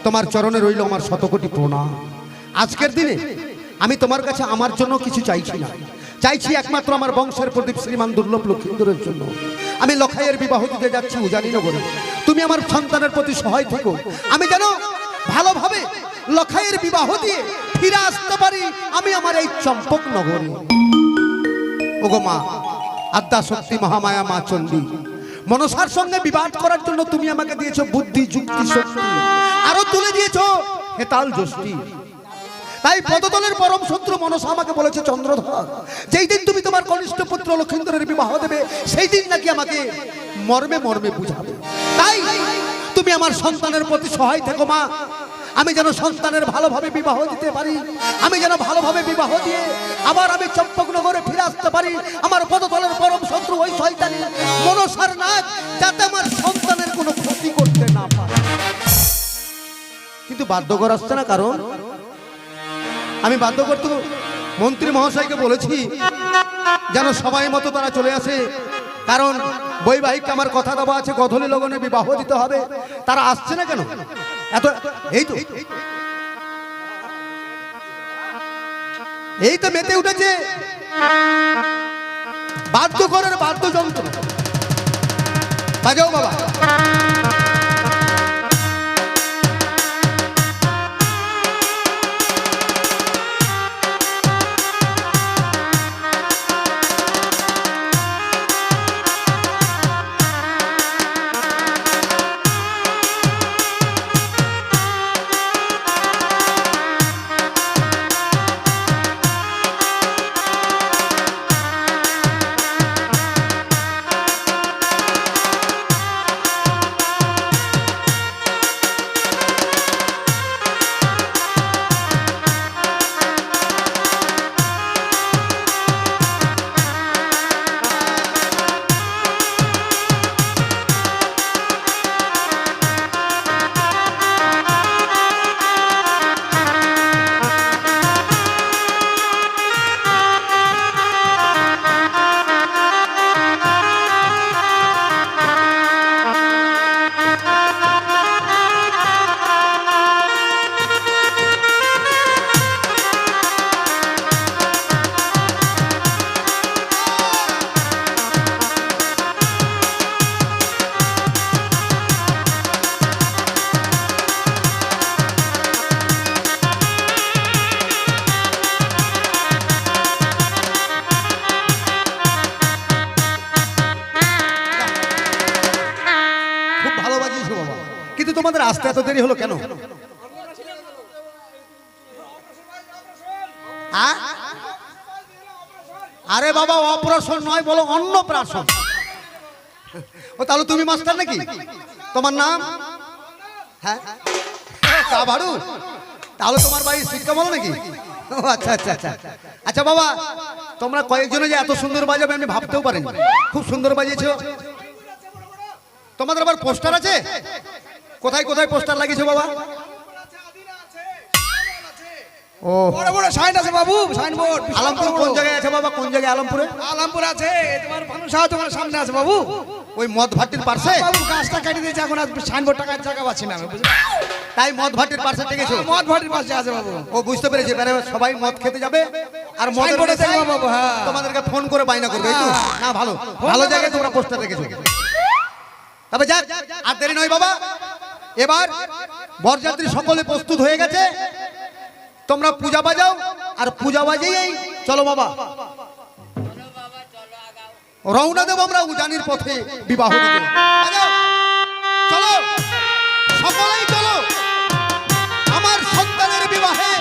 তোমার চরণে রইল আমার শতকোটি প্রণাম। আজকের দিনে আমি তোমার কাছে আমার জন্য কিছু চাইছি না, চাইছি একমাত্র আমার বংশের প্রদীপ শ্রীমান দুর্লভ লক্ষিন্দরের জন্য। আমি লখাইয়ের বিবাহ দিতে যাচ্ছি উজানিনগরে। তুমি আমার সন্তানের প্রতি সহায় থেকো, আমি যেন ভালোভাবে লখাইয়ের বিবাহ দিয়ে ফিরে আসতে পারি আমি আমার এই চম্পকনগরে। ওগো মা আদ্যা শক্তি মহামায়া মা চণ্ডী, মনসার সঙ্গে বিবাদ করার জন্য তুমি আমাকে দিয়েছো বুদ্ধি যুক্তি শক্তি, আরো তুলে দিয়েছো হেতাল যষ্টি। তাই পদতলের পরম শত্রু মনসা আমাকে বলেছে চন্দ্রধর, যেই দিন তুমি তোমার কনিষ্ঠ পুত্র লক্ষিন্দরের বিবাহ দেবে সেই দিন নাকি আমাকে মর্মে মর্মে বুঝাবে। তাই তুমি আমার সন্তানের প্রতি সহায় থেকো মা, আমি যেন সন্তানের ভালোভাবে বিবাহ দিতে পারি, আমি যেন ভালোভাবে বিবাহ দিয়ে আবার আমি চম্পকনগরে ফিরে আসতে পারি। আমার পদতলের পরম শত্রু ওই শয়তানি মনসার নাক যাতে আমার সন্তানের কোনো ক্ষতি করতে না পারে। কিন্তু বাধ্যকর আসছে না, কারণ আমি বাধ্য করতে মন্ত্রী মহাশয়কে বলেছি যেন সময় মতো তারা চলে আসে, কারণ বৈবাহিক আমার কথা দেওয়া আছে গধূলি লগনে বিবাহ দিতে হবে। তারা আসছে না কেন? এত এই তো মেতে উঠেছে বাদ্যকরের বাদ্যযন্ত্র। বাজাও বাবা। তোমাদের আসতে এত দেরি হলো কেন? আরে বাবা অপারেশন নয়, বলো অন্নপ্রাশন। ও তাহলে তুমি মাস্টার নাকি? তোমার নাম? হ্যাঁ ভাড়ু, তাহলে তোমার বাড়ির শিক্ষা বলো নাকি? ও আচ্ছা আচ্ছা আচ্ছা আচ্ছা বাবা, তোমরা কয়েকজনে যে এত সুন্দর বাজাবে আমি ভাবতেও পারিনি। খুব সুন্দর বাজিয়েছো। তোমাদের আবার পোস্টার আছে? কোথায় কোথায় পোস্টার লাগিয়েছো বাবা? ও বড় বড় সাইন আছে বাবু, সাইনবোর্ড। আলমপুর কোন জায়গায় আছে বাবা? কোন জায়গায় আলমপুরে? আলমপুর আছে তোমার ভানুসাহ তোমার সামনে আছে বাবু, ওই মদ ভাটির পাশে। বাবু গাছটা কেটে দিয়েছে, এখন আর সাইনবোর্ড টাকার জায়গা পাচ্ছি না আমি, বুঝলে? তাই মদ ভাটির পাশে টেকেছো? মদ ভাটির পাশে আছে বাবু। ও বুঝতে পেরেছি, এবারে সবাই মদ খেতে যাবে আর মদের পড়ে দেখো বাবু। হ্যাঁ তোমাদেরকে ফোন করে বাইনা করবে একটু। না ভালো ভালো জায়গায় তোমরা পোস্টার রেখেছো। তবে যাক আর দেরি নয় বাবা, এবার বরযাত্রী সকলে প্রস্তুত হয়ে গেছে, তোমরা পূজা বাজাও আর পূজা বাজিয়েই চলো বাবা, রওনা দেব আমরা উজানির পথে বিবাহ দিতে। চলো সকলেই চলো আমার সন্তানের বিবাহে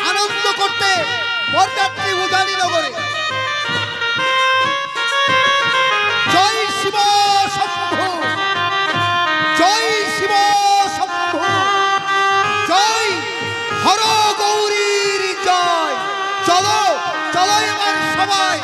আনন্দ করতে বরযাত্রী উজানি নগরে। জয় শিব শম্ভু, জয় শিব শম্ভু, জয় হর গৌরীর জয়। চলো চলো এবার সবাই।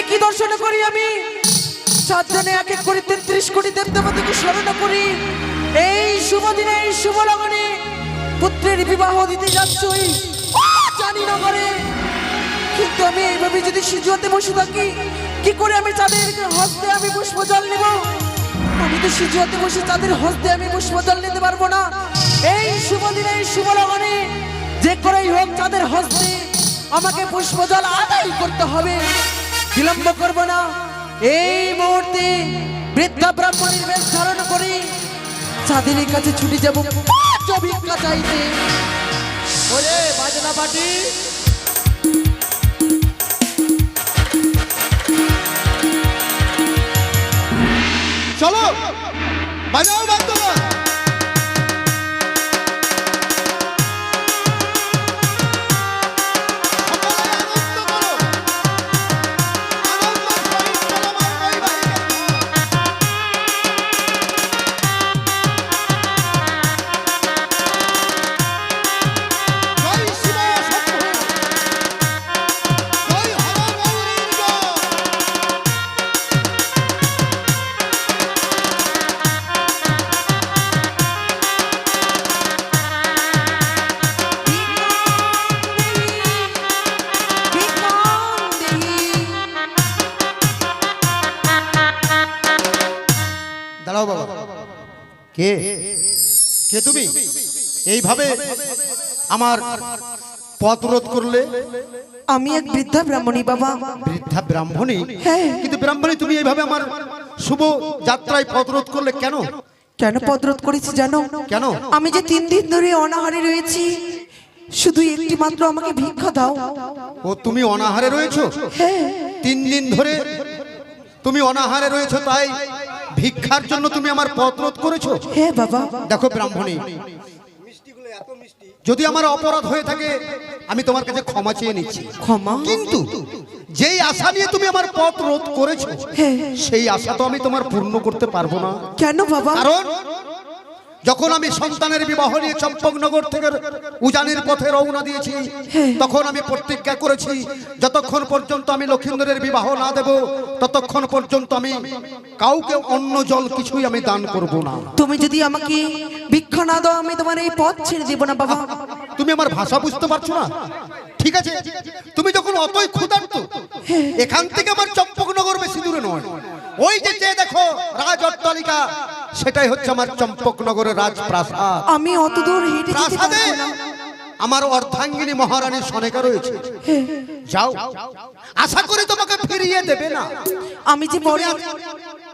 কি দর্শন করি আমি? 7 জনে এক এক করে 33 কোটি দেবদেবতাকে স্মরণ করি। এই শুভ দিনে, এই শুভ লগনে পুত্রের বিবাহ দিতে যাচ্ছি জানি না করে। কিন্তু আমি এইভাবে যদি সিজুয়াতে বসে থাকি, কি করে আমি চাঁদের হস্তে আমি পুষ্পজল নেব? আমি তো সিজুয়াতে বসে চাঁদের হস্তে আমি পুষ্পজল নিতে পারবো না। এই শুভ দিনে, এই শুভ লগনে যে করেই হোক চাঁদের হস্তে আমাকে পুষ্পজল আদায় করতে হবে। বিলম্ব করব না। এই মুহূর্তে বৃদ্ধা ব্রাহ্মণীর বেশ ধারণ করি চাঁদের কাছে ছুটে যাব ভিক্ষা চাইতে। ওরে বাজনা পাটি, চলো বাজাও বাদ্যরা। দাঁড়াও বাবা, কে কে তুমি? এইভাবে আমার পথ রোধ করলে? আমি এক বৃদ্ধা ব্রাহ্মণী বাবা। বৃদ্ধা ব্রাহ্মণী? হ্যাঁ। কিন্তু ব্রাহ্মণী তুমি এইভাবে আমার শুভ যাত্রায় পথ রোধ করলে কেন? কেন পদরোধ করেছি জানো? কেন? আমি যে 3 দিন ধরে অনাহারে রয়েছি, শুধু একটি মাত্র আমাকে ভিক্ষা দাও। ও তুমি অনাহারে রয়েছো? হ্যাঁ। 3 দিন ধরে তুমি অনাহারে রয়েছো, তাই ভিক্ষার জন্য তুমি আমার পথ রোধ করেছো? হ্যাঁ বাবা। দেখো ব্রাহ্মণী, যদি আমার অপরাধ হয়ে থাকে আমি তোমার কাছে ক্ষমা চেয়ে নিচ্ছি। ক্ষমা? কিন্তু যেই আশা নিয়ে তুমি আমার পথ রোধ করেছো, হ্যাঁ। সেই আশা তো আমি তোমার পূর্ণ করতে পারবো না। কেন বাবা? কারণ যখন আমি সন্তানের বিবাহ নিয়ে চম্পকনগর থেকে উজানির পথে রওনা দিয়েছি, তখন আমি প্রতিজ্ঞা করেছি যতক্ষণ পর্যন্ত আমি লক্ষিন্দরের বিবাহ না দেব ততক্ষণ পর্যন্ত আমি কাউকে অন্ন জল কিছুই আমি দান করব না। তুমি যদি আমাকে ভিক্ষা না দাও আমি তোমার এই পথ ছেড়ে দেব না বাবা। তুমি আমার ভাষা বুঝতে পারছো না? ঠিক আছে, তুমি যখন অতই ক্ষুধার্ত, এখান থেকে আমার চম্পকনগর বেশি দূরে নয়। ওই যে দেখো রাজ অট্টালিকা, সেটাই হচ্ছে আমার চম্পকনগরের রাজপ্রাসাদ। আমি অত দূর হেঁটে যেতে প্রাসাদে পারবো না। আমার অর্ধাঙ্গিনী মহারানী সনেকা রয়েছে। যাও, আশা করি তোমাকে ফিরিয়ে দেবে না। আমি যে বড়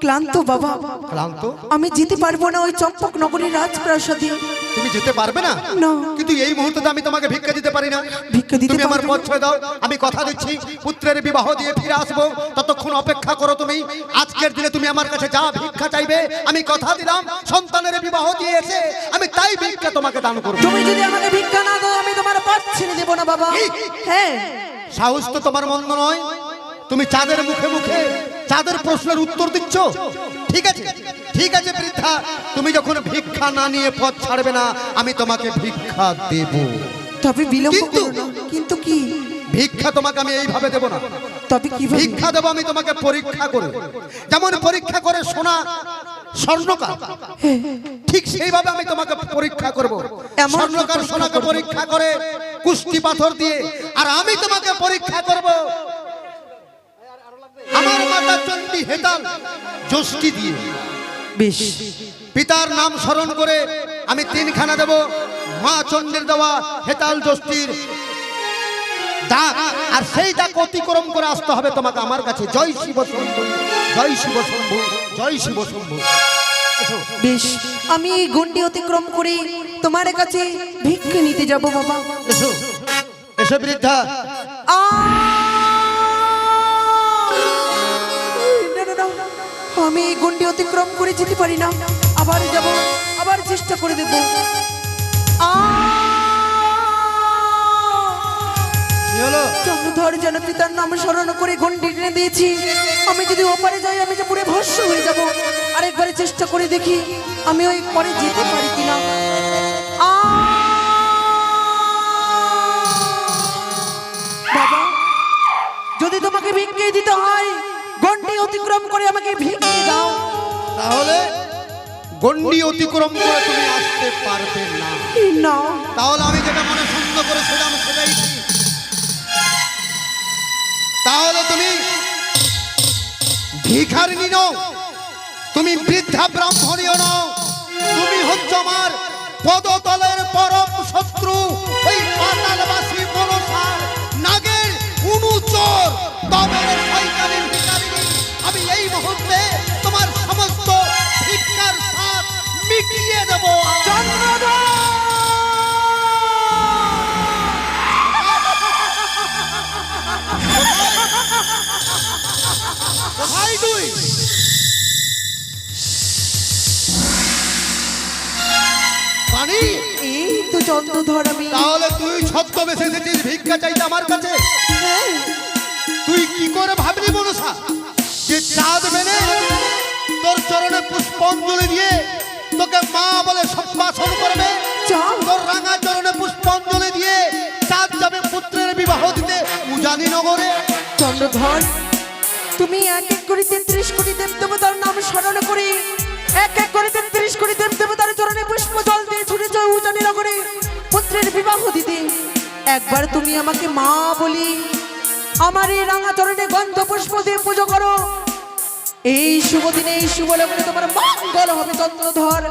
ক্লান্ত বাবা। ক্লান্ত? আমি যেতে পারবো না ওই চম্পক নগরীর রাজপ্রাসাদে। তুমি যেতে পারবে না? না। কিন্তু এই মুহূর্তে আমি তোমাকে ভিক্ষা দিতে পারি না। ভিক্ষা দিতে তুমি আমার পারবে পথ না? ছেড়ে দাও। আমি কথা দিচ্ছি পুত্রের বিবাহ দিয়ে ফিরে আসবো, ততক্ষণ অপেক্ষা করো তুমি। আজকের দিনে তুমি আমার কাছে যা ভিক্ষা চাইবে আমি কথা দিলাম সন্তানের বিবাহ দিয়ে এসে আমি তাই ভিক্ষা তোমাকে দান করবো। তুমি যদি আমাকে ভিক্ষা না দাও আমি তোমার পথ ছেড়ে দেব না বাবা। হ্যাঁ। সাহস তো তোমার মন্দ নয়। তুমি চাঁদের মুখে মুখে চাঁদের প্রশ্নের উত্তর দিচ্ছ। ঠিক আছে, ঠিক আছে বৃদ্ধা, তুমি যখন ভিক্ষা না নিয়ে পথ ছাড়বে না আমি তোমাকে ভিক্ষা দেব। তবে বিলম্ব কিন্তু- করো না। কিন্তু কি? ভিক্ষা তোমাকে আমি এইভাবে দেব না। তবে কিভাবে? ভিক্ষা দেবো আমি তোমাকে পরীক্ষা করে, যেমন পরীক্ষা করে সোনা স্বর্ণকার, ঠিক সেইভাবে আমি তোমাকে পরীক্ষা করব। এমন স্বর্ণকার পরীক্ষা সোনাকে করবে? পরীক্ষা করে কুষ্টি পাথর দিয়ে, আর আমি তোমাকে পরীক্ষা করব আমার মাতা চণ্ডী হেতাল যষ্টি দিয়ে। বেশ। পিতার নাম স্মরণ করে আমি 3খানা দেব, মা চণ্ডীর দেওয়া হেতাল যষ্টির দাগ, আর সেই দাগ অতিক্রম করে আসতে হবে তোমাকে আমার কাছে। জয় শিব শম্ভু, জয় শিব শম্ভু, জয় শিব শম্ভু। এসো। বেশ, আমি এই গণ্ডি অতিক্রম করে তোমার কাছে ভিক্ষা নিতে যাব বাবা। এসো, এসো বৃদ্ধা। আ! না, না, না, আমি এই গণ্ডি অতিক্রম করে যেতে পারি না। আবার যাব, আবার চেষ্টা করে দেব। কি হলো? চন্দ্রধর যেন পিতার নাম স্মরণ করে গণ্ডি টেনে দিয়েছি। আমি যদি ওপারে যাই আমি যে পুরো ভস্ম হয়ে যাব। আরেকবারে চেষ্টা করে দেখি আমি ওই পরে যেতে পারি কিনা। বাবা, যদি যদি তোমাকে ভিক্ষে দিতে হয় গণ্ডি অতিক্রম করে আমাকে ভিক্ষে দাও। তাহলে গণ্ডি অতিক্রম করে তুমি আসতে পারবে না। না তাহলে আমি যেটা মনে শূন্য করেছিলাম সেটাই ঠিক। তাহলে তুমি ভিখারিনী নও, তুমি বৃদ্ধা ব্রাহ্মণীও নও, তুমি হচ্ছে আমার পদতলের পরম শত্রু, ওই পাতালবাসী মনসার নাগের অনুচর তবরের শয়তানের ভিখারিনী। আমি এই মুহূর্তে তোমার সমস্ত ভিক্ষার স্বাদ মিটিয়ে দেব। চন্দ্রধর কোথায় তুই? পানি? এই তো চন্দ্রধর আমি। তাহলে তুই ছদ্মবেশে এসেছিস ভিক্ষা চাইতে আমার কাছে? হ্যাঁ, তুই কি করে ভাবলি মনসা যে চাঁদ মেনে তোর চরণে পুষ্পাঞ্জলি দিয়ে তোকে মা বলে সম্ভাষণ করবে? চাঁদ? তোর রাঙা চরণে পুষ্পাঞ্জলি দিয়ে চাঁদ যাবে পুত্রের বিবাহ দিতে উজানি নগরে? চন্দ্রধর তুমি এক এক করে 33 কোটি দেব দেবতার নাম স্মরণ করে এক এক করে 33 কোটি দেব দেবতার চরণে পুষ্প জল দিয়ে ছুটেছ উজানি নগরে পুত্রের বিবাহ দিতে। একবার তুমি আমাকে মা বলি আমার এই রাঙা চরণে গন্ধ পুষ্প দিয়ে পুজো করো। এই শুভ দিনে এই শুভ লগ্নে তোমার মঙ্গল হবে চন্দ্রধর।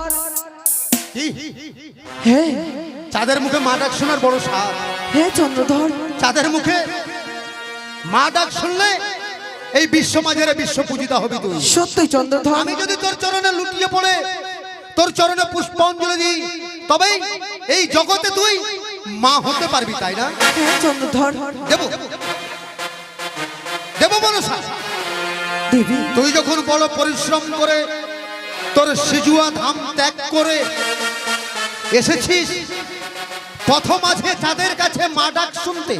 কি? হ্যাঁ চাঁদের মুখে মা ডাক শোনার বড় সাধ। হ্যাঁ চন্দ্রধর চাঁদের মুখে মা ডাক শুনলে এই বিশ্ব মাঝেরে বিশ্ব পূজিতা হবি তুই। সত্যই চন্দ্রধর। আমি যদি তোর চরণে লুটিয়ে পড়ে তোর চরণে পুষ্পাঞ্জলি দিই তবেই এই জগতে তুই মা হতে পারবি, তাই না? হ্যাঁ চন্দ্রধর। দেব দেব মনসা। দেবী তুই যখন বড় পরিশ্রম করে তোর সিজুয়া ধাম ত্যাগ করে এসেছিস পথ মাঝে তাদের কাছে মা ডাক শুনতে,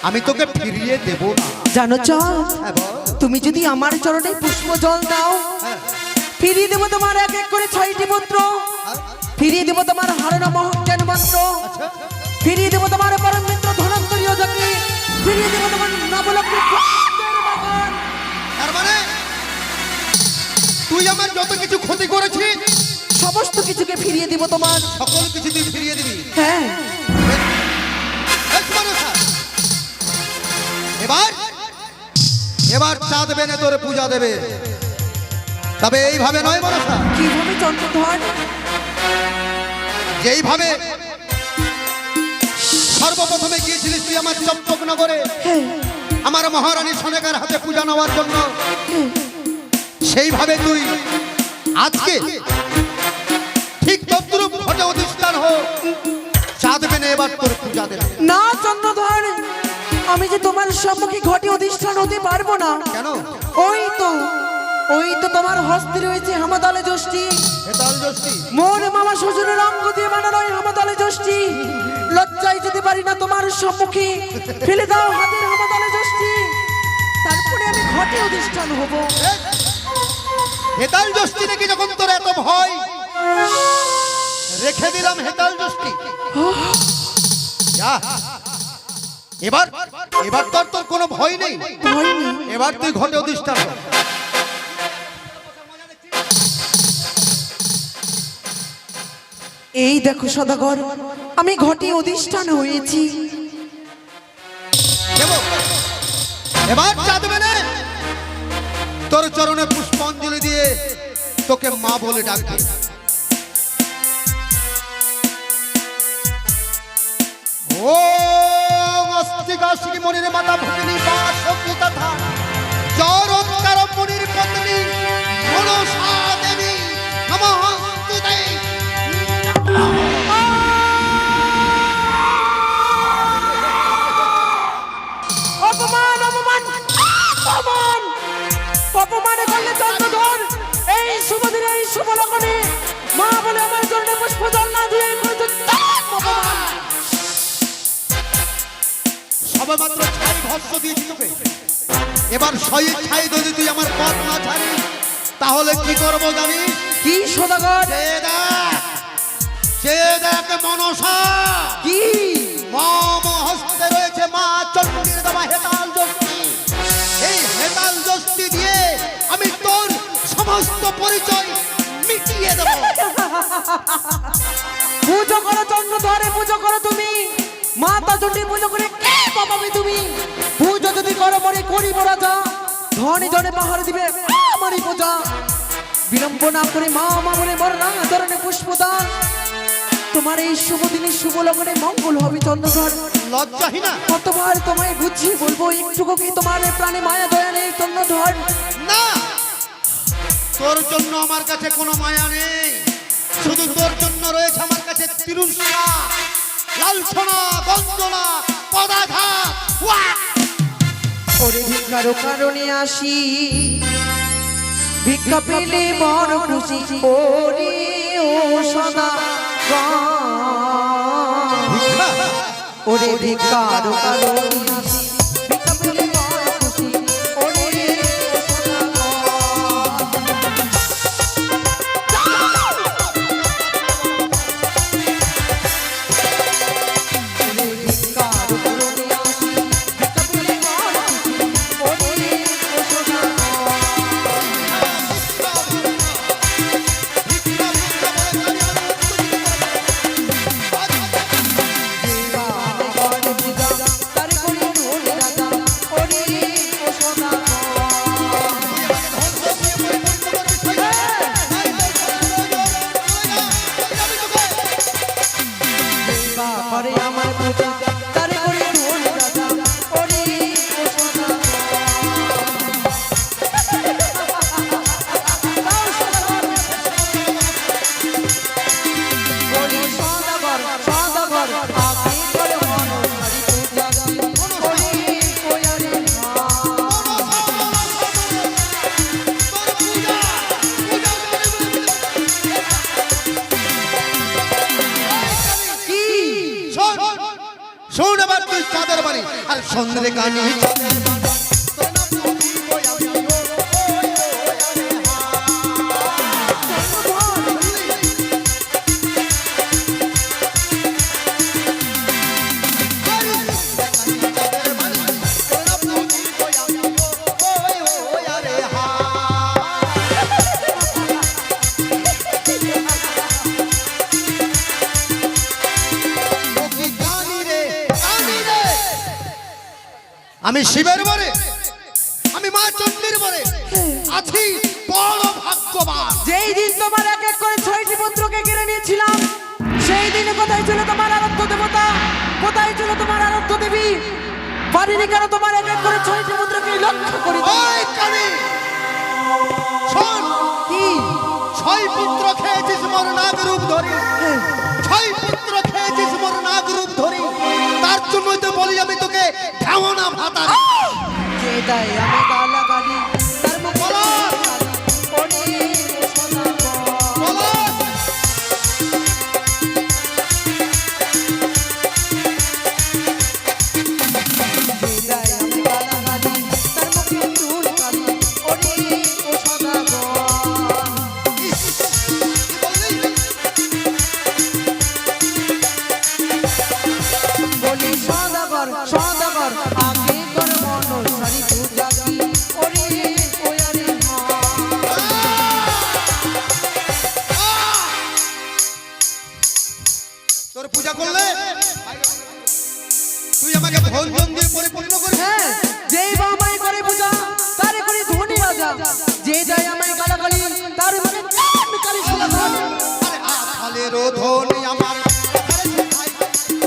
আমি তোকে ফিরিয়ে দেব না। জানো চাঁদ হ্যাঁ বল। তুমি যদি আমার চরণে পুষ্প জল দাও হ্যাঁ। ফিরিয়ে দেবো তোমার এক এক করে 6টি পুত্র, ফিরিয়ে দেবো তোমার হারানো মহাজ্ঞান মন্ত্র, আচ্ছা। ফিরিয়ে দেবো তোমার পরম মিত্র ধনন্তরীয় জাতি, ফিরিয়ে দেবো তোমার নবলক্ষ্মী বাগান। তার মানে তুই আমার যত কিছু ক্ষতি করেছিস সমস্ত কিছুকে ফিরিয়ে দেবো তোমার। সকল কিছু তুই ফিরিয়ে দিবি। হ্যাঁ বেশ মনসা, এবার এবার চাঁদ বেনে তোর পূজা দেবে, তবে এইভাবে নয় মনসা, কিভাবে চন্দ্রধর? যেইভাবে সর্বপ্রথমে গিয়েছিলিস তুই আমার চম্পকনগরে হ্যাঁ আমার মহারানী সনেকার হাতে পূজা নেওয়ার জন্য, সেইভাবে তুই আজকে ঠিক তদ্রূপ ঘটে অধিষ্ঠান হোক, চাঁদ বেনে এবার তোর পূজা দেবে। না চন্দ্রধর আমি যে তোমার সম্মুখে ঘটে অধিষ্ঠান হতে পারবো না। কেন? ওই তো তোমার হস্তে রয়েছে হামাদালে যষ্টি, হেতাল যষ্টি। মোর মামা শ্বশুরের অঙ্গ দিয়ে বানানো ওই হামাদালে যষ্টি। লজ্জায় যেতে পারি না তোমার সম্মুখে, ফেলে দাও হাতের হামাদালে যষ্টি, তারপরে আমি ঘটে অধিষ্ঠান হব। হেতাল যষ্টি নাকি যখন তোর এত ভয়, রেখে দিলাম হেতাল যষ্টি। যা, এবার এবার তোর কোনো ভয় নেই, ভয় নেই। এবার তুই ঘটে অধিষ্ঠান হ। এই দেখো সদাগর আমি ঘটে অধিষ্ঠান হয়েছি। দেবো। এবার চাঁদ বেনে তোর চরণে পুষ্পাঞ্জলি দিয়ে তোকে মা বলে ডাকবে। ও মস্তিকাশিনী মনির মাতা ভগিনী বাসকি তথা চরণকার মনির পত্নী মনসা দেবী নমস্তুতে। অপমান অপমান অপমান অপমানে করলে চন্দ্রধর এই শুভ দিনে এই শুভ লগ্নে মা বলে আমার জন্য পুষ্প জল না দিয়ে করেছে অপমান। সবে মাত্র ছাই ভস্য দিয়েছি তোকে, এবার শহীদ ছাই যদি তুই আমার পথ না ছাড়িস তাহলে কি করবো জানিস? কি সদাগর? যে দেখ মনসা কি মম হস্তে রয়েছে মা চণ্ডীর দেওয়া হেতাল যষ্টি। সমস্ত পরিচয় মিটিয়ে দেবো। পুজো করো চন্দ্রধরে, পুজো করো তুমি মাতা জুটি, পুজো করে কে পাবে তুমি? পুজো যদি করো মরে করিব রাজা, ধনে ধনে পাহাড় দিবে আমারই পূজা। বিলম্ব না করে মা মামনে মর রাঙা ধরনে পুষ্পদান, তোমার এই শুভ দিনে শুভ লগনে মঙ্গল হবে চন্দ্রধর। লজ্জাহীনা, কতবার তোমায় বুঝিয়ে বলবো, একটুকু কি তোমার প্রাণে মায়া দয়া নেই চন্দ্রধর? না, তোর জন্য আমার কাছে কোনো মায়া নেই। শুধু তোর জন্য রয়েছে আমার কাছে তিরস্কার, লাঞ্ছনা, বঞ্চনা, পদাঘাত। ওরে ভিক্ষার কারণে আসি, ভিক্ষা পেলে বড় খুশি। ওরে ও সদা ওরে ভিক্ষার কারণে আসি, ভিক্ষা পেলে বড় খুশি। ওরে ও সদা আমার পূজা তারে করে ঢোল রাজা। ওরে ও সদা বলি সদাগর সদাগর আপনি করে মনোহরি পূজা। ওরে ওয়ারে কি শোন, শোন এবার তুই চাঁদের বাড়ি আর সন্ধ্যে গানি। আমি শিবের বরে, আমি মা চণ্ডীর বরে আছি বড় ভাগ্যবান। যেই দিন তোমার এক এক করে 6টি পুত্রকে কেড়ে নিয়েছিলাম, সেই দিনে কোথায় ছিল তোমার আরাধ্য দেবতা? কোথায় ছিল তোমার আরাধ্য দেবী? পারিনি কেন তোমার এক এক করে 6টি পুত্রকে লক্ষ্য করি? ওই কানে শোন, কি 6 পুত্র খেয়েছিস মোর নাগ রূপ ধরি, 6 পুত্র খেয়েছিস মোর নাগ রূপ ধরি। তার জন্যই তো বলি আমি তোকে ঢেওনা ভাতা। যে দেয় আমি গালা গালি, তার মুখ বলো। ওরে ও সদাগর। বলো। যে দেয় আমি গালা গালি, তার মুখে চুল কালি। ওরে ও সদাগর। ইস, কি বললি? বলি সদাগর সদাগর আগে কর মনোহরি পূজা কি। ওরে ওয়ারে তোর পূজা করলে তুই আমাকে ভঞ্জন দিয়ে পরিপূর্ণ করবি। হ্যাঁ, যেই বামাই করে পূজা তারে করে ধনী রাজা। যে যায় আমায় গালাগালি, তার মানে কান কারি সদাগর। আরে আখালের ধনী আমার আরে ভাই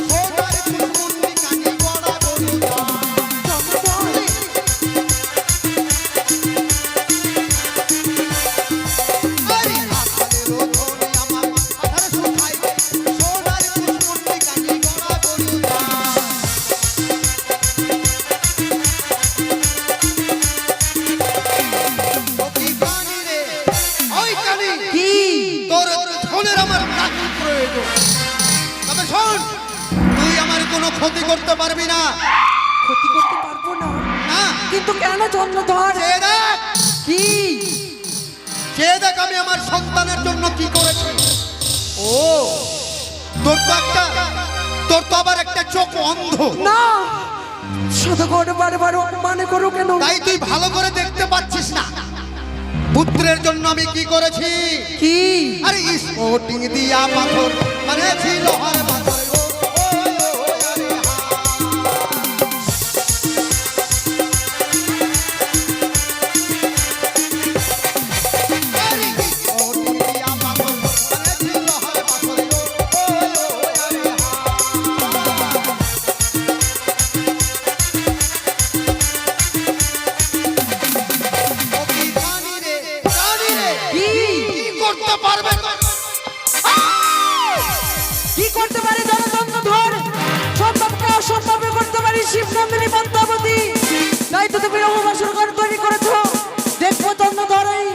সোনার ফুলমুন্ডি কানে গড়া গড়িয়া। আরে আখালের ধনী আমার আরে ভাই সোনার ফুলমুন্ডি কানে গড়া গড়িয়া। ওই কানি রে, ওই কানি কি তোর ধনের আমার কাকি প্রয়োজন। তবে শোন, তুই আমার কোনো ক্ষতি করতে পারবি না। ক্ষতি করতে পারবো না? না, কিন্তু কেন চন্দ্রধর? চেয়ে দেখ, কি চেয়ে দেখ আমি আমার সন্তানের জন্য কি করেছি। ও তোর তো আবার একটা চোখ অন্ধ। না, সদাগর বারবার মানে করো কেন? তাই তুই ভালো করে দেখতে পাচ্ছিস না। পুত্রের পুত্রের জন্য আমি কি করেছি? কি? আরে স্পোর্টিং দিয়া পাথর বানিয়েছি লোহার পাথর গো। ওই, ওই, আরে হা। আরে স্পোর্টিং দিয়া পাথর বানিয়েছি লোহার পাথর গো। ওই, ওই, আরে হা। ও কি জানি রে, জানি রে। কি? কি করতে পারবে? কি করতে পারে জনতন্ত্র ধর? সম্ভবকে অসম্ভবে করতে পারি শিবনন্দিনী পদ্মাবতী। তাই তো তুমি রঘুবাসুর ঘর তৈরি করেছো। দেখবো চন্দ্রধর এই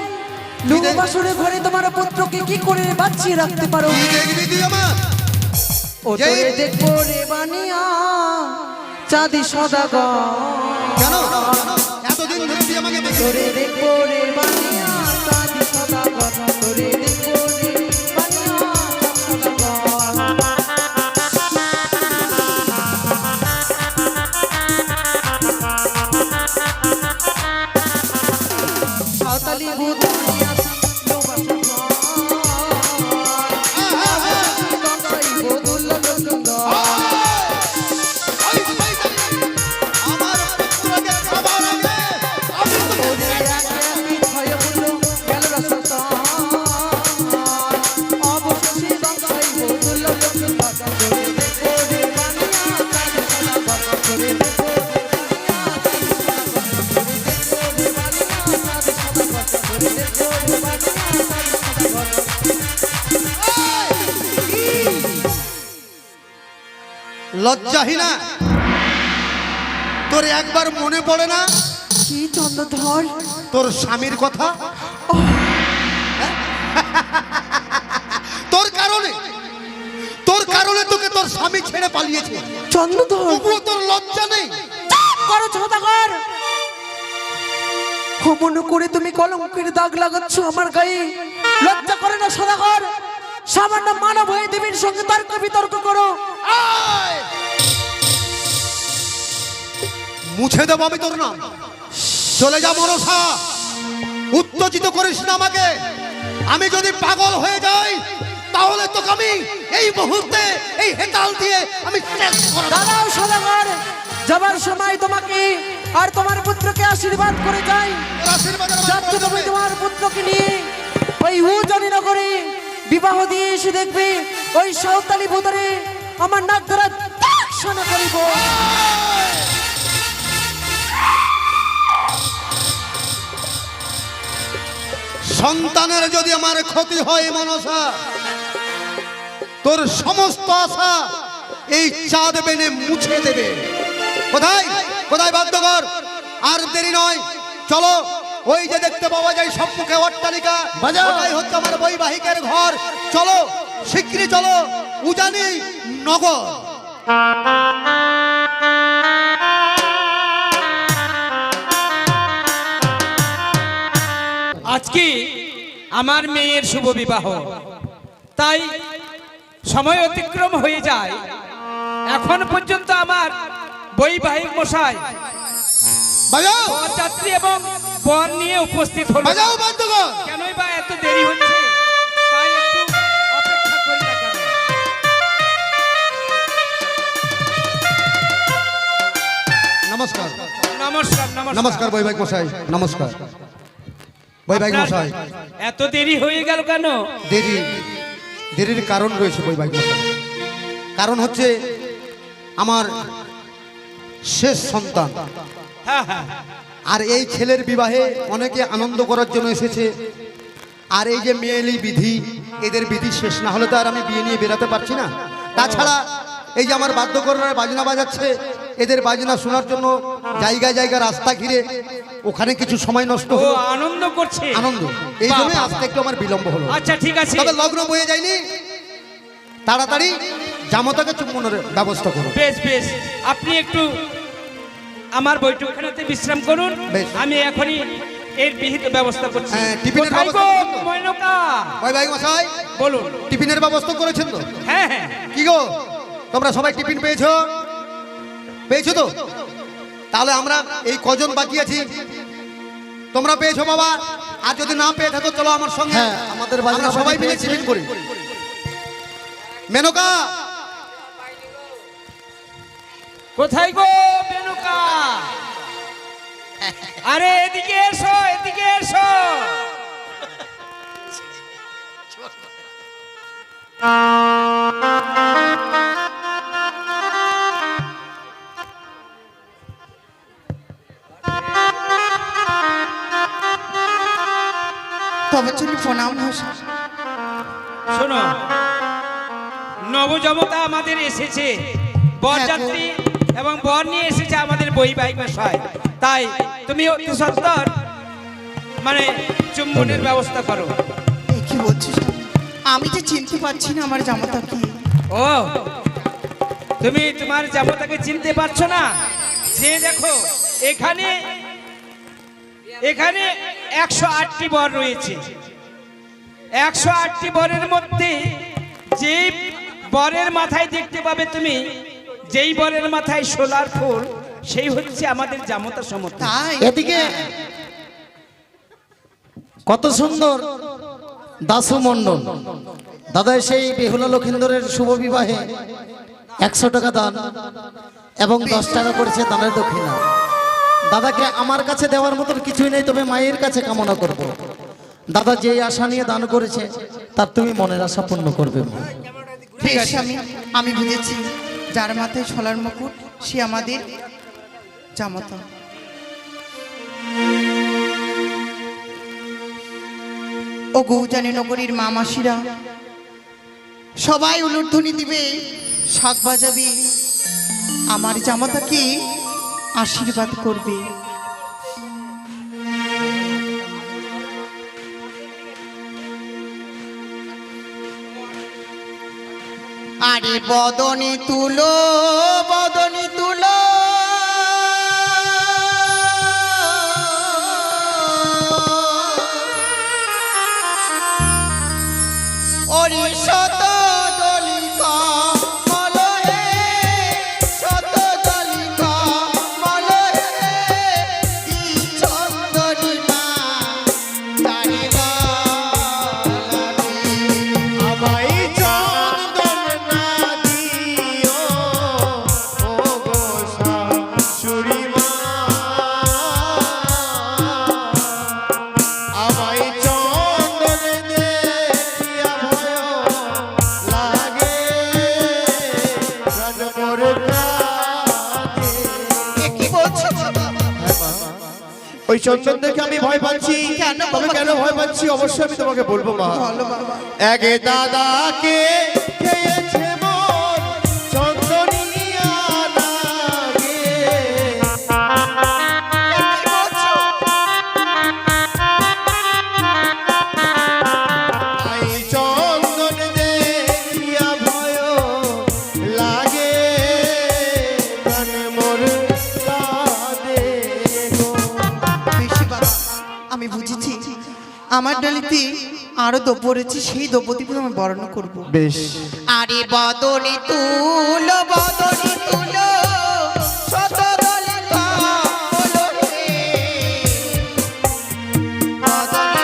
রঘুবাসুরের ঘরে তোমার পুত্রকে কি করে বাঁচিয়ে রাখতে পারো। কি দেখবি তুই আমার? ও তোরে দেখবো রে বানিয়া চাঁদি সদাগর। কেন এতদিন ধরে তুই আমাকে দেখি? তোরে দেখবো রে বানিয়া চাঁদি সদাগর। তোরে দেখবো রে বানিয়া চাঁদি সদাগর। সাঁওতালি ভূতানি আসি লোবাসা গঙ্গাই বদুল সুন্দর। আমার পুত্রকে খাবার আগে আমি তো ওরে একই ভয় বলল গেল রাস্তা। অবশেষে গঙ্গাই বদুল সুন্দর। তোরে দেখবো রে বানিয়া চাঁদি সদাগর। তোরে দেখবো রে বানিয়া চাঁদি সদাগর। তোরে দেখবো রে বানিয়া চাঁদি সদাগর। লজ্জাহীনা, তোর একবার মনে পড়ে না কি চন্দ্রধর? তোর স্বামীর কথা? তোর কারণে তোকে তোর স্বামী ছেড়ে পালিয়েছে। চন্দ্রধর তবুও তোর লজ্জা নেই? করো সদাগর। অমন করে তুমি কলঙ্কের দাগ লাগাচ্ছ আমার গায়ে। লজ্জা করে না সদাগর? সামান্য মানব হয়ে দেবীর সঙ্গে তর্ক বিতর্ক করো। আয়! মুছে দেবো আমি তোর নাম। চলে যা মনসা, উত্তেজিত করিস না আমাকে। আমি যদি পাগল হয়ে যাই তাহলে তোকে আমি এই মুহূর্তে এই হেতাল দিয়ে আমি শেষ করে দেব। দাঁড়াও সদাগর, যাবার সময় তোমাকে আর তোমার পুত্রকে আশীর্বাদ করে যাই। তোর আশীর্বাদের আমার যাচ্ছ প্রয়োজন তুমি নেই। তোমার পুত্রকে নিয়ে ওই উজানি নগরে বিবাহ দিয়ে এসে দেখবে ওই সাঁওতালি ভূতরে আমার নাক ধরা শোনা করিব। সন্তানের যদি আমার ক্ষতি হয় মনসা, তোর সমস্ত আশা এই চাঁদ বেনে মুছে দেবে। কোথায় কোথায় বাদ্যকর? আর দেরি নয়, চলো। ওই যে দেখতে পাওয়া যায় সম্মুখে অট্টালিকা, ওটাই হচ্ছে আমার বৈবাহিকের ঘর। চলো শীঘ্রই চলো উজানি নগর। আজকে আমার মেয়ের শুভ বিবাহ, তাই সময় অতিক্রম হয়ে যায়। এখন পর্যন্ত আমার বৈবাহিক মশাই বাজাও যাত্রী এবং বর নিয়ে উপস্থিত হলো। বাজাও বাদ্যকর। কেনই বা এত দেরি হচ্ছে, তাই একটু অপেক্ষা করি না কেন? নমস্কার নমস্কার নমস্কার বৈবাহিক মশাই, নমস্কার বৈবাহিক আপনার মশাই। এত দেরি হয়ে গেল কেন? দেরির কারণ রয়েছে বৈবাহিক মশাই। কারণ হচ্ছে আমার শেষ সন্তান, হ্যাঁ হ্যাঁ, আর এই ছেলের বিবাহে অনেকে আনন্দ করার জন্য এসেছে। আর এই যে মেয়েলি বিধি, এদের বিধি শেষ না হলে তো আর আমি বিয়ে নিয়ে বেরাতে পারছি না। তাছাড়া এই যে আমার বাদ্যকররা বাজনা বাজাচ্ছে, এদের বাজনা শোনার জন্য জায়গায় জায়গায় রাস্তা ঘিরে ওখানে কিছু সময় নষ্ট ও হলো। আনন্দ করছে। আনন্দ, এই বাহ, জন্য বাহ, আসতে একটু আমার বিলম্ব হলো। আচ্ছা ঠিক আছে, তবে লগ্ন বয়ে যায়নি, তাড়াতাড়ি জামতাকে চুম্বনের ব্যবস্থা করুন। বেশ বেশ, আপনি একটু আমার বৈঠকখানাতে বিশ্রাম করুন, বেশ। আমি এখনই এর বিহিত ব্যবস্থা করছি। হ্যাঁ, টিফিনের কোথায় ব্যবস্থা গো, করুন তো। ময়নকা? বৈবাহিক মশাই, বলুন। টিফিনের ব্যবস্থা করেছেন তো? হ্যাঁ হ্যাঁ, কি গো, তোমরা সবাই টিফিন পেয়েছো? পেয়েছো তো? তাহলে আমরা এই কজন বাকি আছি তোমরা পেয়েছো বাবা, আর যদি না পেয়ে থাকো চলো আমার সঙ্গে। হ্যাঁ, আমাদের বাজনা আমরা সবাই বাড়ি মিলে পেয়েছে। শিবির করি। মেনকা, কোথায় গো মেনকা? আরে এদিকে এসো, এদিকে এসো। তবে চলি প্রণাম হয়। শোনো, নবজমতা আমাদের এসেছে, বরযাত্রী এবং বর নিয়ে এসেছে আমাদের বৈবাহিক মশাই। তাই তুমি অতি সত্বর মানে চুম্বনের ব্যবস্থা করো। কি বলছিস? আমি যে চিনতে পারছি না আমার জামাতা কি। ও, তুমি তোমার জামাতাকে চিনতে পারছো না? যে দেখো এখানে এখানে 108টি বর রয়েছে। 108টি বরের মধ্যে যে বরের মাথায় দেখতে পাবে তুমি, যেই বরের মাথায় সোলার ফুল, সেই হচ্ছে আমাদের জামাতা সমর্থ। তাই এদিকে কত সুন্দর দাসু মণ্ডল দাদা সেই বেহুলা লক্ষিন্দরের শুভ বিবাহে 100 টাকা দান এবং 10 টাকা করেছে দানের দক্ষিণা। দাদাকে আমার কাছে দেওয়ার মতন কিছুই নেই, তবে মায়ের কাছে কামনা করব, দাদা যেই আশা নিয়ে দান করেছে তার তুমি মনের আশা পূর্ণ করবে। বেশ, আমি বুঝেছি। যার মাথায় সোলার মুকুট সে আমাদের জামাতা। ও গৌজানি নগরীর মা মাসিরা সবাই উলুধ্বনি দিবে, শাক বাজাবে, আমার জামাতাকে আশীর্বাদ করবে। আরে বদনি তুলো, বদনি তুলো, ওরে শত দলিত মলয়ে, শত দলিত মলয়ে, কি চন্দনী মা তারি বলাবে। আমায় চন্দন না দিও ও গো শাশুড়ি মা, আমায় চন্দন দেখিয়া ভয় লাগে, রাজমোর প্রাণে। এ কি বলছো বাবা? ওই চন্দন দেখে আমি ভয় পাচ্ছি। কেন বাবা? তবে কেন ভয় পাচ্ছি অবশ্যই আমি তোমাকে বলবো মা। বলো বাবা। একে দাদাকে খেয়েছে মোর চন্দনিয়া লাগে। কি বলছো? আই চন্দন দেখিয়া ভয় লাগে, প্রাণে মোর কাঁদে গো। বেশি বাবা, আমি বুঝেছি। আমার ডালিতে আরো দ্রব্য রয়েছে, সেই দ্রব্যটিকে আমি বর্ণনা করব। বেশ, আরে বদনি তুলো, বদনি তুলো, শত দলিত মলয়ে, বদনি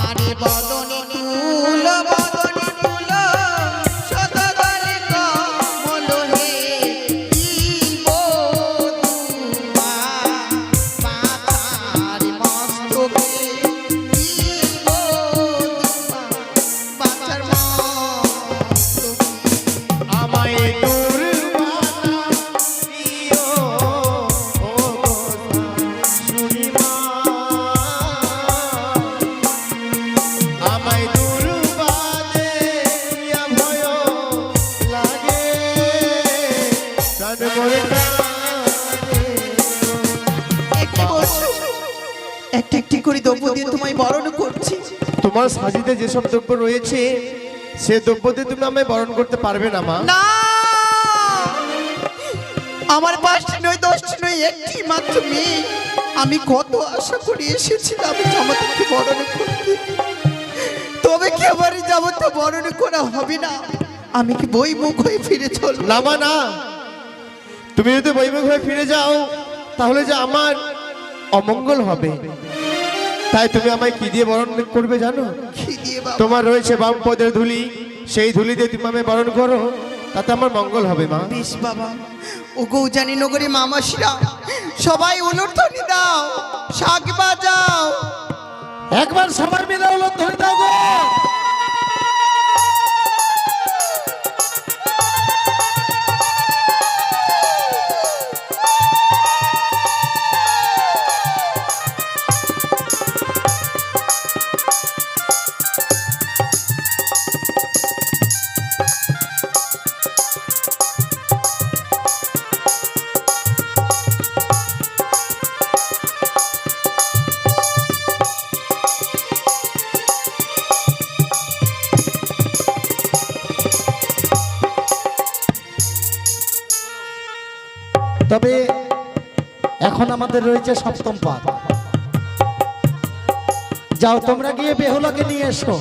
আরে বদনি তুলো, বদনি তুলো, শত দলিত মলয়ে, দিব তোমা পাতার মস্তকে, দিব তোমা পাতার মস্তকে। আমায় দুর্বানা দিও ও গো শাশুড়ি মা, আমায় দুর্বাদে ইয়া ভয় লাগে, প্রাণ মোর কাঁদে। একটি বছর একটি একটি করে দ্রব্য দিয়ে তোমায় বরণ করছি। তোমার সাজিতে যেসব দ্রব্য রয়েছে সে দ্রব্য দিয়ে তুমি আমায় বরণ করতে পারবে না মা। না, আমার 5টি নয় 10টি নয়, একটি মাত্র মেয়ে। আমি কত আশা করে এসেছিলাম জামাতাকে বরণ করতে, তবে কি আমার এই জামাতা বরণ করা হবে না? আমি কি বই মুখ হয়ে ফিরে চলব? না মা না, তুমি যদি বৈভব হয়ে ফিরে যাও তাহলে যে আমার অমঙ্গল হবে। তাই তুমি আমায় কি দিয়ে বরণ করবে জানো? কি দিয়ে বাবা? তোমার রয়েছে বাম পদের ধুলি, সেই ধুলি দিয়ে তুমি আমায় বরণ করো, তাতে আমার মঙ্গল হবে মা। বেশ বাবা। ও গৌজানি নগরী মামাসিরা সবাই উলুধ্বনি দাও, শাক বাজাও। একবার সবাই মিলে হলো ধরে দাও গো। তবে এখন আমাদের রয়েছে সপ্তম পাঠ। যাও তোমরা গিয়ে বেহুলাকে নিয়ে এসো।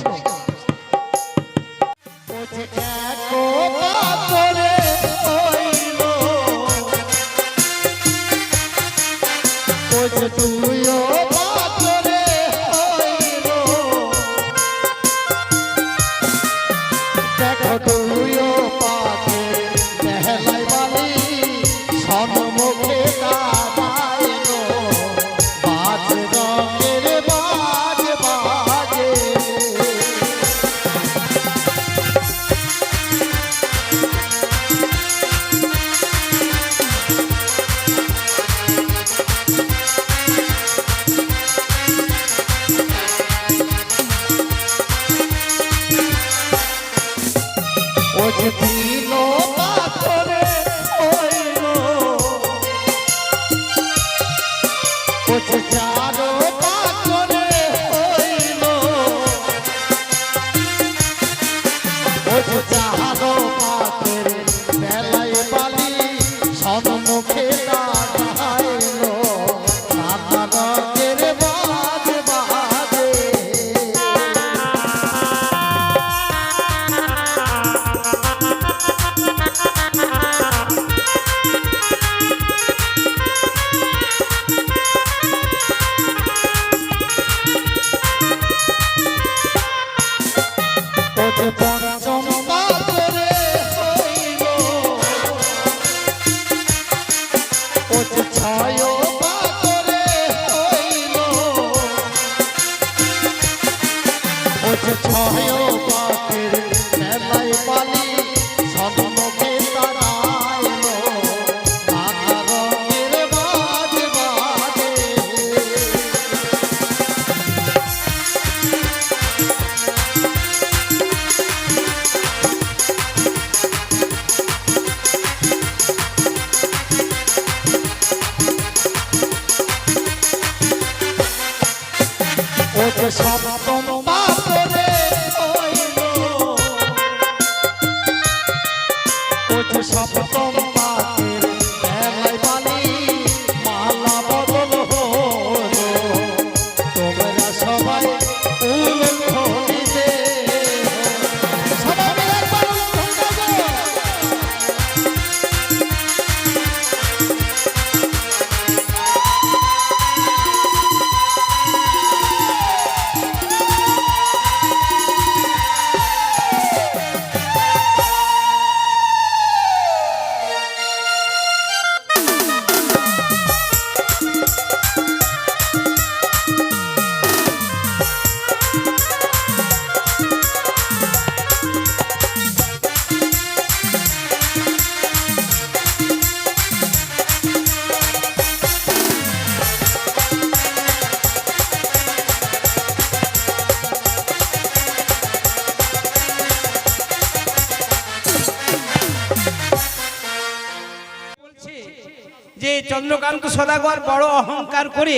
যে চন্দ্রকান্ত সদাগর বড় অহংকার করে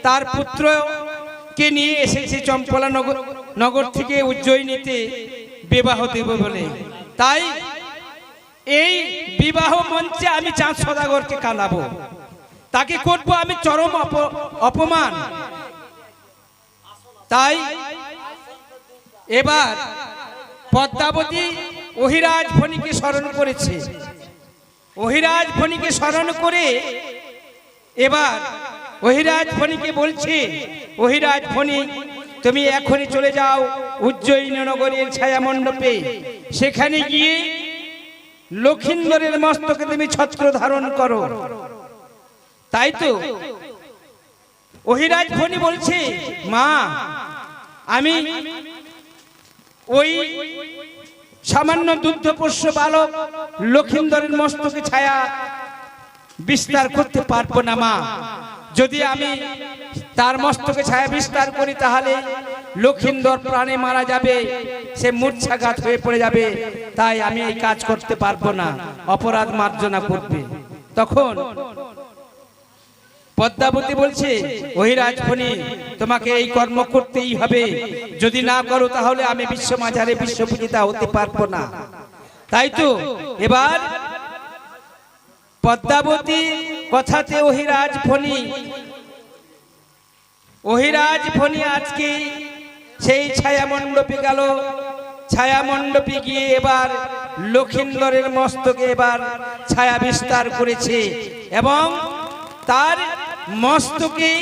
তার পুত্রকে নিয়ে এসেছে চম্পলা নগর থেকে উজ্জয়িনীতে বিবাহ দেব বলে। তাই এই বিবাহ মঞ্চে আমি চাঁদ সদাগরকে কাঁদাবো, তাকে করবো আমি চরম অপমান। তাই এবার পদ্মাবতী অহিরাজ ফণীকে স্মরণ করেছে। অহিরাজ ফণিকে স্মরণ করে এবার অহিরাজ ফণিকে বলছে, অহিরাজ ফণি তুমি এখনই চলে যাও উজ্জয়িনী নগরের ছায়া মণ্ডপে, সেখানে গিয়ে লক্ষিন্দরের মস্তকে তুমি ছত্র ধারণ করো। তাই তো অহিরাজ ফণি বলছে, মা আমি ওই সামান্য দুগ্ধপোষ্য বালক লক্ষিন্দরের মস্তকে ছায়া বিস্তার করতে পারবো না মা। যদি আমি তার মস্তকে ছায়া বিস্তার করি তাহলে লক্ষিন্দর প্রাণে মারা যাবে, সে মূর্ছাঘাত হয়ে পড়ে যাবে, তাই আমি এই কাজ করতে পারবো না, অপরাধ মার্জনা করবে। তখন পদ্মাবতী বলছে, অহিরাজ ফণি তোমাকে এই কর্ম করতেই হবে, যদি না করো তাহলে আমি বিশ্ব মাঝারে বিশ্বপূজিতা হতে পারবো না। তাই তো এবার পদ্মাবতী কথাতে অহিরাজ ফণি আজকে সেই ছায়া মণ্ডপে গেল। ছায়া মণ্ডপে গিয়ে এবার লক্ষিন্দরের মস্তকে এবার ছায়া বিস্তার করেছে এবং তার মস্তকে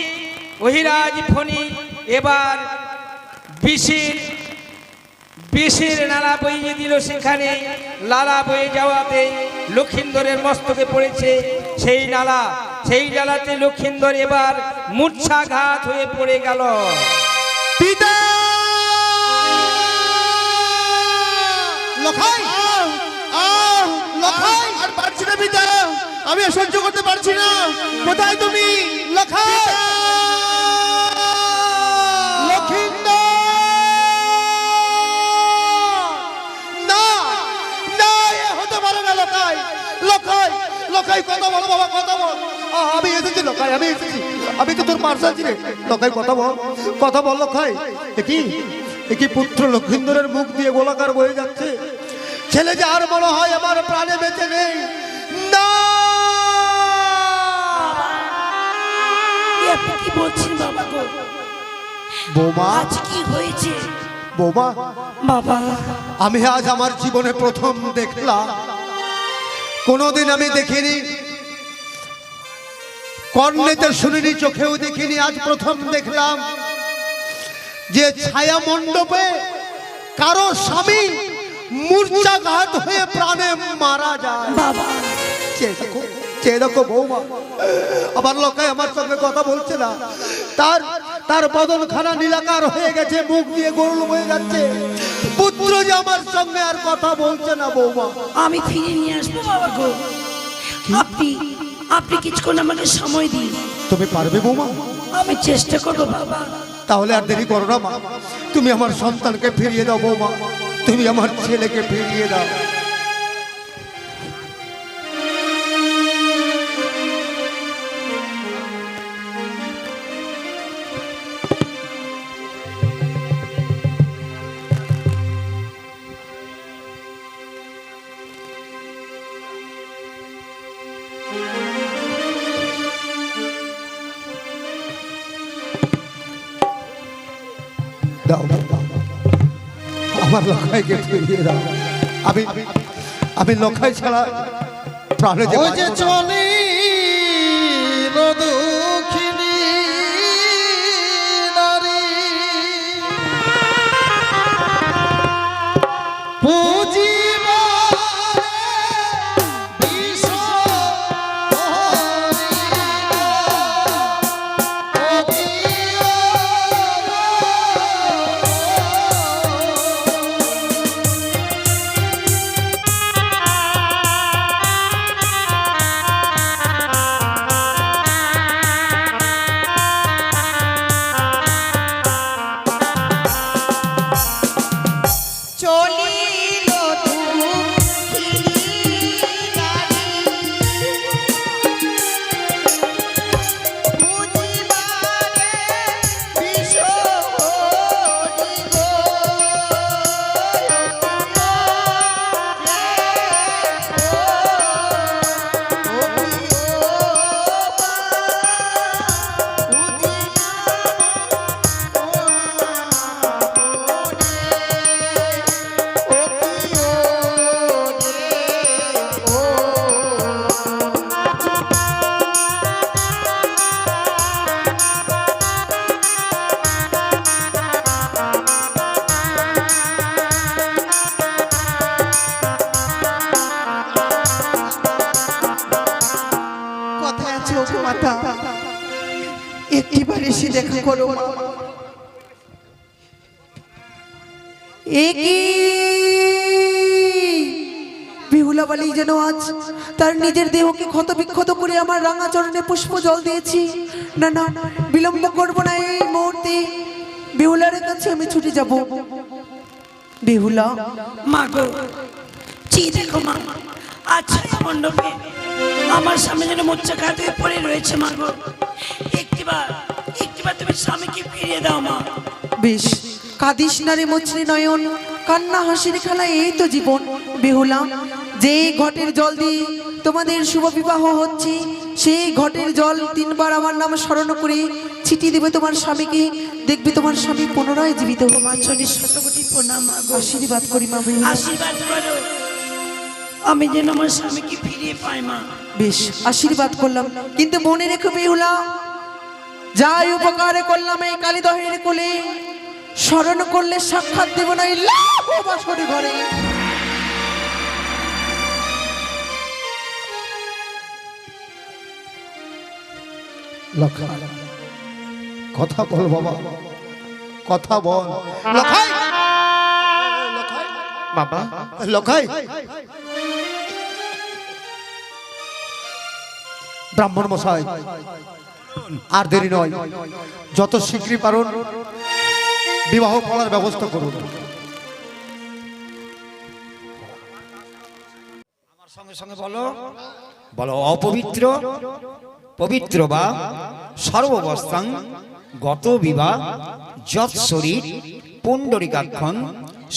অহিরাজ ফণি এবার বিষের নালা বইয়ে দিল। সেখানে লালা বয়ে যাওয়াতে লক্ষিন্দরের মস্তকে পড়েছে সেই নালাতে লক্ষিন্দর এবার মূর্ছাঘাত হয়ে পড়ে গেল। পিতা লখাই লখাই আর পারছি না পিতা, আমি আর সহ্য করতে পারছি না। কোথায় তুমি? লখাই লক্ষিন্দর না না, এ হতে পারে না। লখাই লখাই লখাই কথা বলো বাবা, কথা বল। আমি এসেছি লখাই, আমি এসেছি, আমি তো তোর পার্সা আছি রে। লখাই কথা বল, কথা বল লখাই। একই পুত্র লক্ষিন্দরের মুখ দিয়ে গোলাকার বয়ে যাচ্ছে, ছেলে যে আর বড় হয় আমার প্রাণে বেঁচে নেই। না আপনি কি বলছেন বাবা গো? বৌমা, আজ কি হয়েছে বৌমা? বাবা? আমি আজ আমার জীবনে প্রথম দেখলাম, কোনোদিন আমি দেখিনি, কর্ণেতে শুনিনি, চোখেও দেখিনি, আজ প্রথম দেখলাম যে ছায়া মণ্ডপে কারো স্বামী মূর্ছাঘাত হয়ে প্রাণে মারা যায়। বাবা চেয়ে দেখো বৌমা, আবার লোকাই আমার সঙ্গে কথা বলছে না, তার বদনখানা নীলাকার হয়ে গেছে, মুখ দিয়ে গরুল হয়ে যাচ্ছে, পুত্র যে আমার সঙ্গে আর কথা বলছে না। বৌমা আমি ফিরে নিয়ে আসবো বাবা গো। আপনি কিছুক্ষণ আমাকে সময় দিন। তুমি পারবে বৌমা? আমি চেষ্টা করবো বাবা। তাহলে আর দেরি করো না মা, তুমি আমার সন্তানকে ফিরিয়ে দাও বৌমা, তুমি আমার ছেলেকে ফিরিয়ে দাও। দাও আমার লখাইকে ফিরিয়ে দাও। আমি লখাই ছাড়া প্রাণে যে ওই যে চলে দুঃখিনী নারী পুজিব মাতা, একটিবার এসে দেখা করো মা। একই বিহুলা বালি যেন আজ তার নিজের দেহকে ক্ষত বিক্ষত করে আমার রাঙা চরণে পুষ্প জল দিয়েছি। না না, বিলম্ব করব না, এই মুহূর্তে বিহুলার কাছে আমি ছুটে যাব। বিহুলা, মা গো, জি দেখো মা, আচ্ছা মণ্ডপে আমার স্বামী যেন মোচ্চা খাতে পড়ে রয়েছে। মা গো, একটিবার তুমি স্বামীকে ফিরিয়ে দাও মা। বেশ, কাঁদিস না রে মুচড়ি নয়ন, কান্না হাসির খেলা এই তো জীবন। বেহুলা, যে ঘটের জল দিয়ে তোমাদের শুভ বিবাহ হচ্ছে, সেই ঘটের জল 3 বার আমার নাম স্মরণ করে ছিটিয়ে দেবে তোমার স্বামীকে। দেখবে তোমার স্বামী পুনরায় জীবিত। তোমার চল্লিশ শতকোটি প্রণাম মা গো। আশীর্বাদ করি মা বেহুলা। আশীর্বাদ করো, আমি যেন আমার স্বামীকে ফিরিয়ে পাই মা। বেশ, আশীর্বাদ করলাম, কিন্তু মনে রেখো বেহুলা, যাই উপকারে করলাম এই কালীদহের কোলে, স্মরণ করলে সাক্ষাৎ দেব না এই লাভ বাসরে ঘরে। লখাই, কথা বল বাবা, কথা বল। লখাই, লখাই, বাবা, লখাই। ব্রাহ্মণ মশাই, আর দেরি নয়, যত শীঘ্রই পারুন বিবাহ করার ব্যবস্থা করুন। আমার সঙ্গে সঙ্গে বলো, বলো অপবিত্র পবিত্র বা সর্ববস্থাং গত বিবাহ যৎ শরীর পুণ্ডরিকাক্ষণ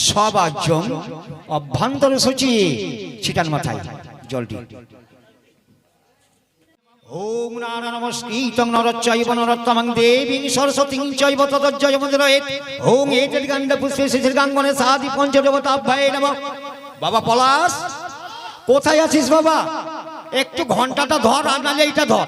সবাজ্যম অভ্যন্তর সূচি। ছিটান মাথায় জলটি। ওম নারায়ণ নমস্কৃতং নরচ্চৈব নরোত্তমং দেবীং সরস্বতীং চৈব তদজ্জয় মন্দিরয়েৎ। ওম এতদ্ গন্ধ পুষ্পে শিশিরগাঙ্গনে সাদি পঞ্চদেবতাভ্যায় নমঃ। বাবা পলাশ, কোথায় আছিস বাবা? একটু ঘন্টাটা ধর, আর নালে এইটা ধর।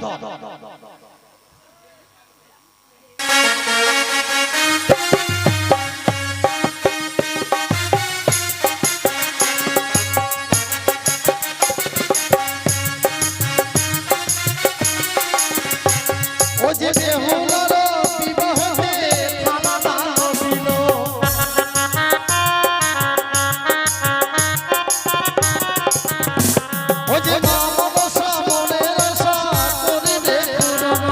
ও যে বেহুলার বিবাহতে থালা দান দিল, ও যে মা মনসা মনের আশা করিবে পূরণ।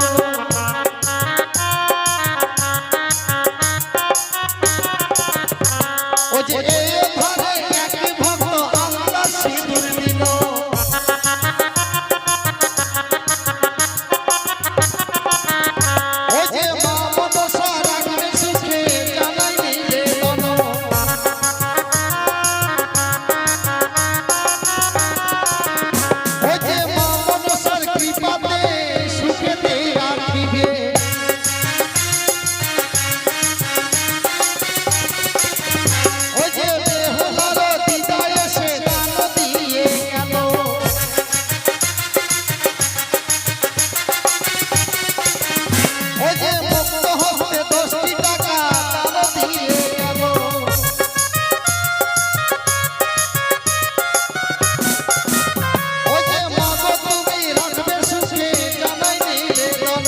ও যে এ ঘরে এক ভক্ত আল্লাহ সিঁদুর দিল, ও যে মা মনসা রাখবে সুখে জানাই নিলে দন। ও যে মা মনসার কৃপাতে সুখেতে রাখিবে। ও যে বেহুলার হৃদয় সে দান দিয়ে গেল, ও যে মুক্ত হস্তে 10টি টাকা দান দিয়ে গেল। ও যে মা গো তুমি রাখবে সুখে জানাই নিলে দন।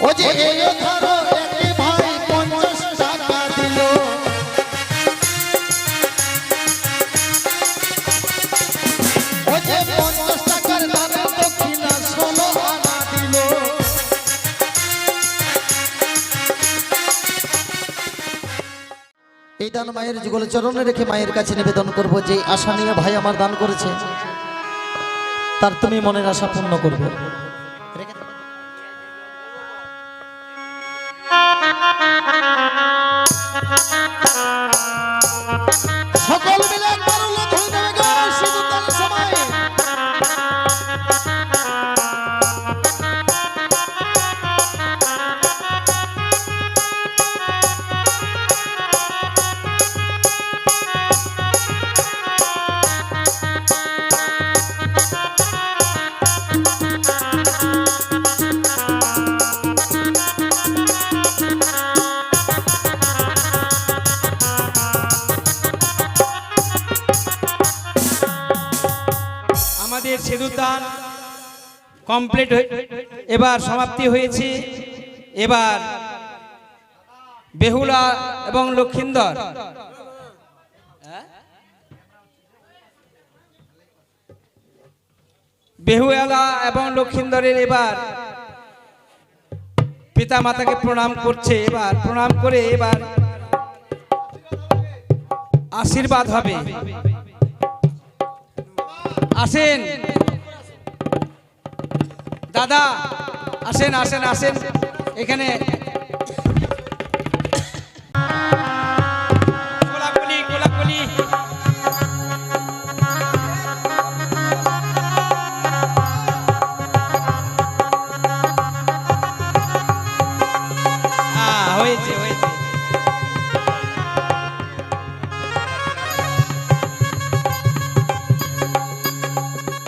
ও যে এই ধরো একটি ভাই 50 টাকা দিল, ও যে 50 টাকার দানের দক্ষিণা 16 আনা দিল। এই দান মায়ের যুগল চরণে রেখে মায়ের কাছে নিবেদন করব, যে আশা নিয়ে ভাই আমার দান করেছে তার তুমি মনের আশা পূর্ণ করবে। সকল মিলে একবার উল্লাস হয়ে যাবে গো, সিঁদুর দানের সময়। সিঁদুর দান কমপ্লিট এবার সমাপ্তি হয়েছে। এবার বেহুলা এবং লক্ষিন্দর বেহুলা এবং লক্ষিন্দরের এবার পিতা মাতাকে প্রণাম করছে। এবার প্রণাম করে এবার আশীর্বাদ হবে। আসেন দাদা, আসেন আসেন আসেন এখানে। কোলাকুলি কোলাকুলি। হয়েছে হয়েছে।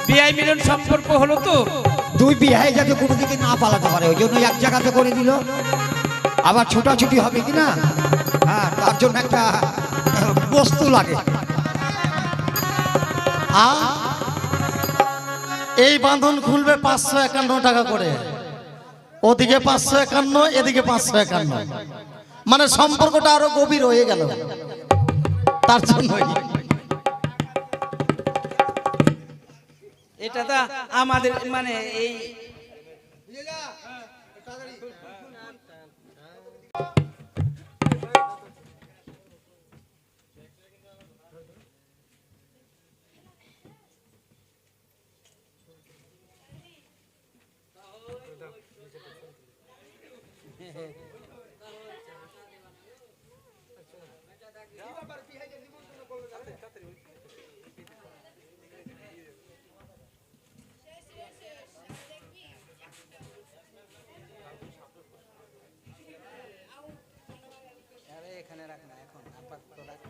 বিয়ে মিলন সম্পর্ক হলো তো, দুই বিয়ে যাতে কোনো দিকে না পালাতে পারে ওই জন্য এক জায়গাতে করে দিল। আবার ছোটাছুটি হবে কিনা, হ্যাঁ, তার জন্য একটা বস্তু লাগে। এই বাঁধন খুলবে 551 টাকা করে, ওদিকে 551, এদিকে 551, মানে সম্পর্কটা আরো গভীর হয়ে গেল। তার জন্যই এটা তো আমাদের মানে এই এখানে রাখ না, এখন আপাতত রাখ।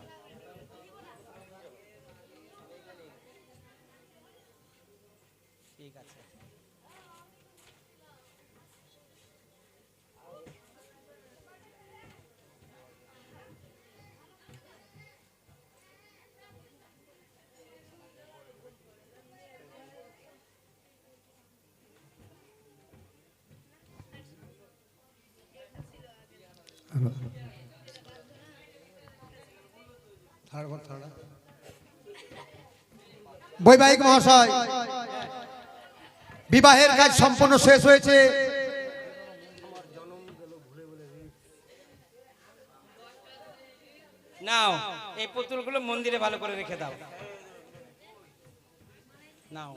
ঠিক আছে। বৈবাহিক মহাশয়, বিবাহের কাজ সম্পূর্ণ শেষ হয়েছে। নাও এই পুতুলগুলো মন্দিরে ভালো করে রেখে দাও। নাও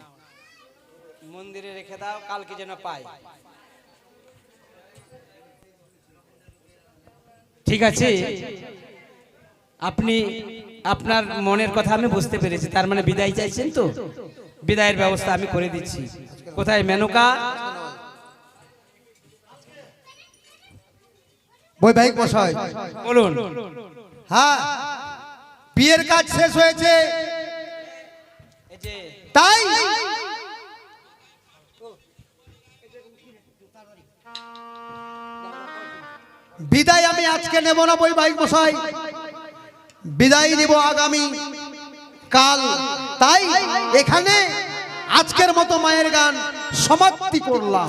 মন্দিরে রেখে দাও, কালকে যেন পাই। ঠিক আছে, আপনি আপনার মনের কথা আমি বুঝতে পেরেছি। তার মানে বিদায় চাইছেন তো, বিদায়ের ব্যবস্থা আমি করে দিচ্ছি। কোথায় মেনকা? বৈবাহিক মশাই বলুন। হ্যাঁ, বিয়ের কাজ শেষ হয়েছে, এই যে তাই বিদায় আমি আজকে নেব না বৈবাহিক মশাই, বিদায় নেব আগামী কাল। তাই এখানে আজকের মতো মায়ের গান সমাপ্তি করলাম।